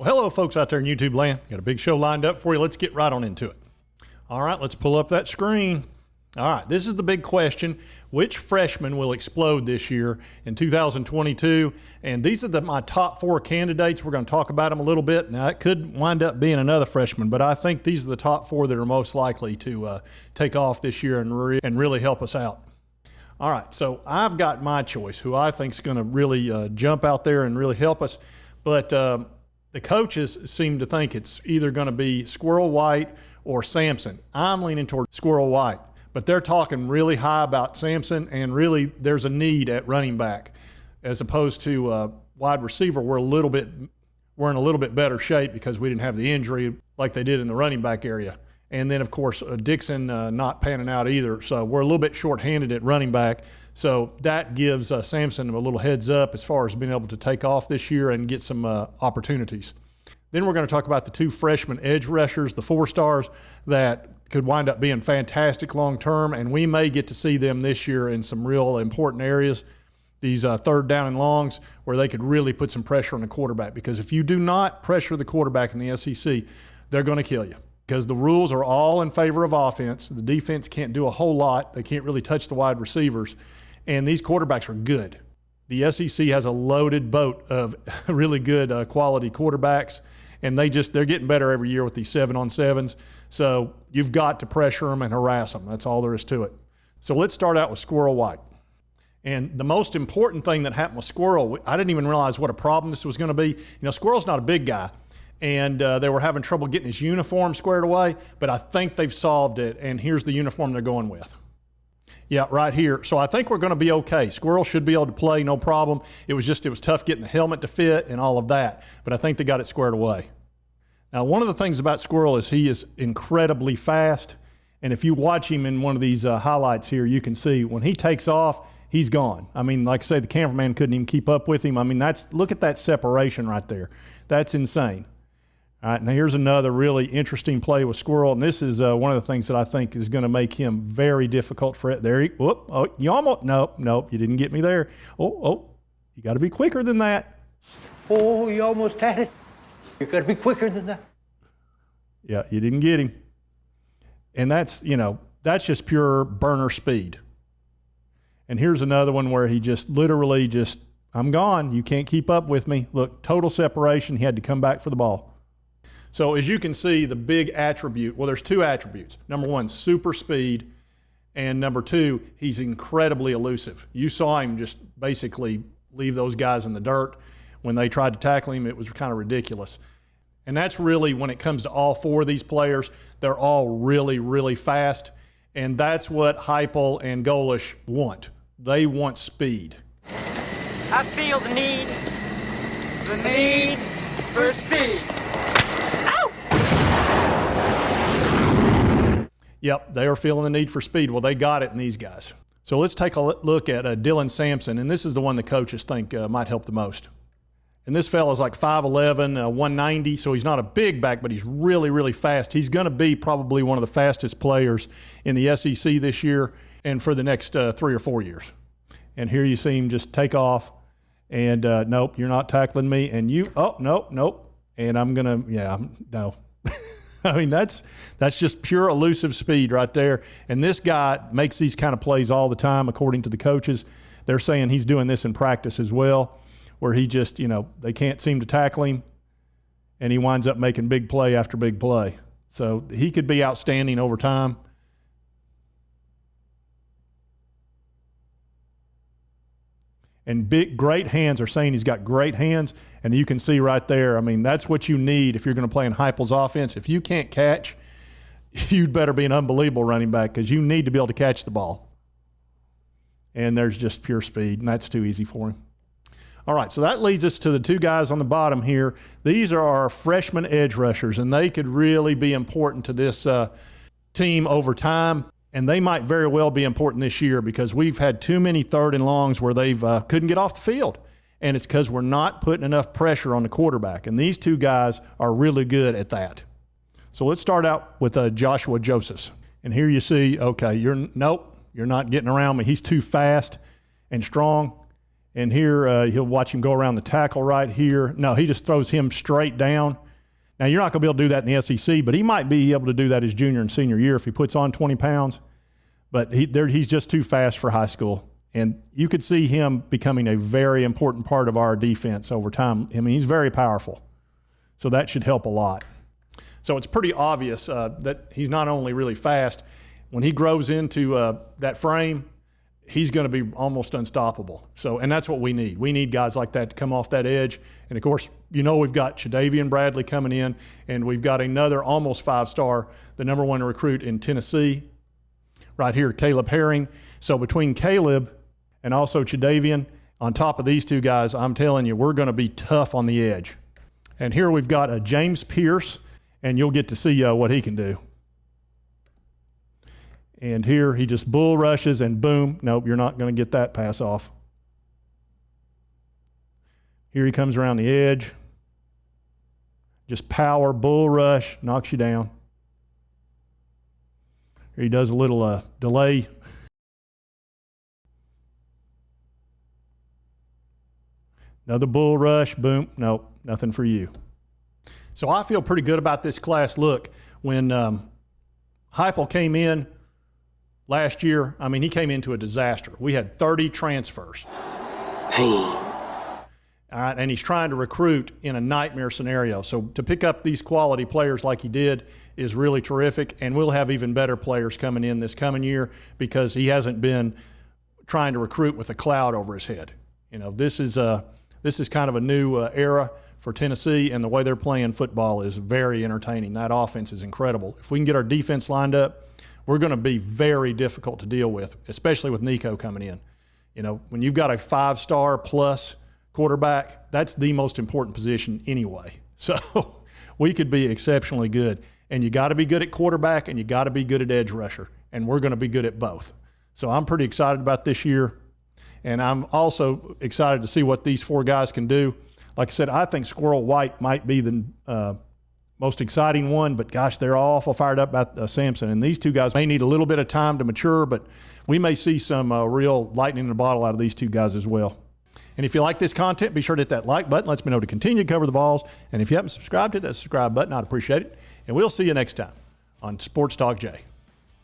Well, hello, folks out there in YouTube land. Got a big show lined up for you. Let's get right on into it. All right, let's pull up that screen. All right, this is the big question. Which freshman will explode this year in 2022? And these are my top 4 candidates. We're going to talk about them a little bit. Now, it could wind up being another freshman, but I think these are the top 4 that are most likely to take off this year and really help us out. All right, so I've got my choice, who I think is going to really jump out there and really help us. But the coaches seem to think it's either going to be Squirrel White or Sampson. I'm leaning toward Squirrel White, but they're talking really high about Sampson, and really there's a need at running back as opposed to wide receiver. We're in a little bit better shape because we didn't have the injury like they did in the running back area. And then, of course, Dixon not panning out either. So we're a little bit short-handed at running back. So that gives Sampson a little heads up as far as being able to take off this year and get some opportunities. Then we're going to talk about the 2 freshman edge rushers, the 4-stars, that could wind up being fantastic long-term, and we may get to see them this year in some real important areas, these third down and longs, where they could really put some pressure on the quarterback. Because if you do not pressure the quarterback in the SEC, they're going to kill you. Because the rules are all in favor of offense. The defense can't do a whole lot. They can't really touch the wide receivers. And these quarterbacks are good. The SEC has a loaded boat of really good quality quarterbacks, and they're getting better every year with these 7-on-7s. So you've got to pressure them and harass them. That's all there is to it. So let's start out with Squirrel White. And the most important thing that happened with Squirrel, I didn't even realize what a problem this was going to be. You know, Squirrel's not a big guy, and they were having trouble getting his uniform squared away, but I think they've solved it, and here's the uniform they're going with. Yeah, right here. So I think we're going to be okay. Squirrel should be able to play, no problem. It was tough getting the helmet to fit and all of that, but I think they got it squared away. Now, one of the things about Squirrel is he is incredibly fast, and if you watch him in one of these highlights here, you can see when he takes off, he's gone. I mean, like I say, the cameraman couldn't even keep up with him. I mean, look at that separation right there. That's insane. All right, now here's another really interesting play with Squirrel, and this is one of the things that I think is going to make him very difficult for it. There, you almost, nope, you didn't get me there. You got to be quicker than that. Oh, you almost had it. You got to be quicker than that. Yeah, you didn't get him. And that's just pure burner speed. And here's another one where he just literally I'm gone. You can't keep up with me. Look, total separation. He had to come back for the ball. So as you can see, the big attribute, well, there's 2 attributes. Number 1, super speed, and number 2, he's incredibly elusive. You saw him just basically leave those guys in the dirt. When they tried to tackle him, it was kind of ridiculous. And that's really, when it comes to all 4 of these players, they're all really, really fast, and that's what Heupel and Golish want. They want speed. I feel the need for speed. Yep, they are feeling the need for speed. Well, they got it in these guys. So let's take a look at Dylan Sampson, and this is the one the coaches think might help the most. And this fella's like 5'11", 190, so he's not a big back, but he's really, really fast. He's going to be probably one of the fastest players in the SEC this year and for the next 3 or 4 years. And here you see him just take off, and nope, you're not tackling me, and nope. And I'm going to, no. I mean, that's just pure elusive speed right there. And this guy makes these kind of plays all the time, according to the coaches. They're saying he's doing this in practice as well, where he just, they can't seem to tackle him, and he winds up making big play after big play. So he could be outstanding over time. And great hands. Are saying he's got great hands, and you can see right there, I mean, that's what you need if you're going to play in Heupel's offense. If you can't catch, you'd better be an unbelievable running back, because you need to be able to catch the ball. And there's just pure speed, and that's too easy for him. All right, so that leads us to the 2 guys on the bottom here. These are our freshman edge rushers, and they could really be important to this team over time. And they might very well be important this year, because we've had too many 3rd and longs where they've couldn't get off the field. And it's because we're not putting enough pressure on the quarterback. And these 2 guys are really good at that. So let's start out with Joshua Josephs. And here you see, okay, you're not getting around me. He's too fast and strong. And here, he'll watch him go around the tackle right here. No, he just throws him straight down. Now, you're not going to be able to do that in the SEC, but he might be able to do that his junior and senior year if he puts on 20 pounds. But he's just too fast for high school. And you could see him becoming a very important part of our defense over time. I mean, he's very powerful. So that should help a lot. So it's pretty obvious that he's not only really fast, when he grows into that frame, he's going to be almost unstoppable. So, and that's what we need. We need guys like that to come off that edge. And of course, you know, we've got Shadavian Bradley coming in, and we've got another almost 5-star, the #1 recruit in Tennessee, right here, Caleb Herring. So between Caleb and also Shadavian, on top of these two guys, I'm telling you, we're going to be tough on the edge. And here we've got a James Pierce, and you'll get to see what he can do. And here he just bull rushes and boom. Nope, you're not going to get that pass off. Here he comes around the edge. Just power, bull rush, knocks you down. Here he does a little delay. Another bull rush, boom. Nope, nothing for you. So I feel pretty good about this class. Look, when Heupel came in last year, I mean, he came into a disaster. We had 30 transfers. Pain. All right, and he's trying to recruit in a nightmare scenario. So to pick up these quality players like he did is really terrific, and we'll have even better players coming in this coming year because he hasn't been trying to recruit with a cloud over his head. You know, this is kind of a new era for Tennessee, and the way they're playing football is very entertaining. That offense is incredible. If we can get our defense lined up, we're going to be very difficult to deal with, especially with Nico coming in. You know, when you've got a 5-star plus quarterback, that's the most important position anyway. So we could be exceptionally good. And you got to be good at quarterback, and you got to be good at edge rusher, and we're going to be good at both. So I'm pretty excited about this year, and I'm also excited to see what these 4 guys can do. Like I said, I think Squirrel White might be the most exciting one, but gosh, they're all awful fired up about Sampson. And these 2 guys may need a little bit of time to mature, but we may see some real lightning in the bottle out of these 2 guys as well. And if you like this content, be sure to hit that like button. Lets me know to continue to cover the Vols. And if you haven't subscribed, hit that subscribe button. I'd appreciate it. And we'll see you next time on Sports Talk Jay.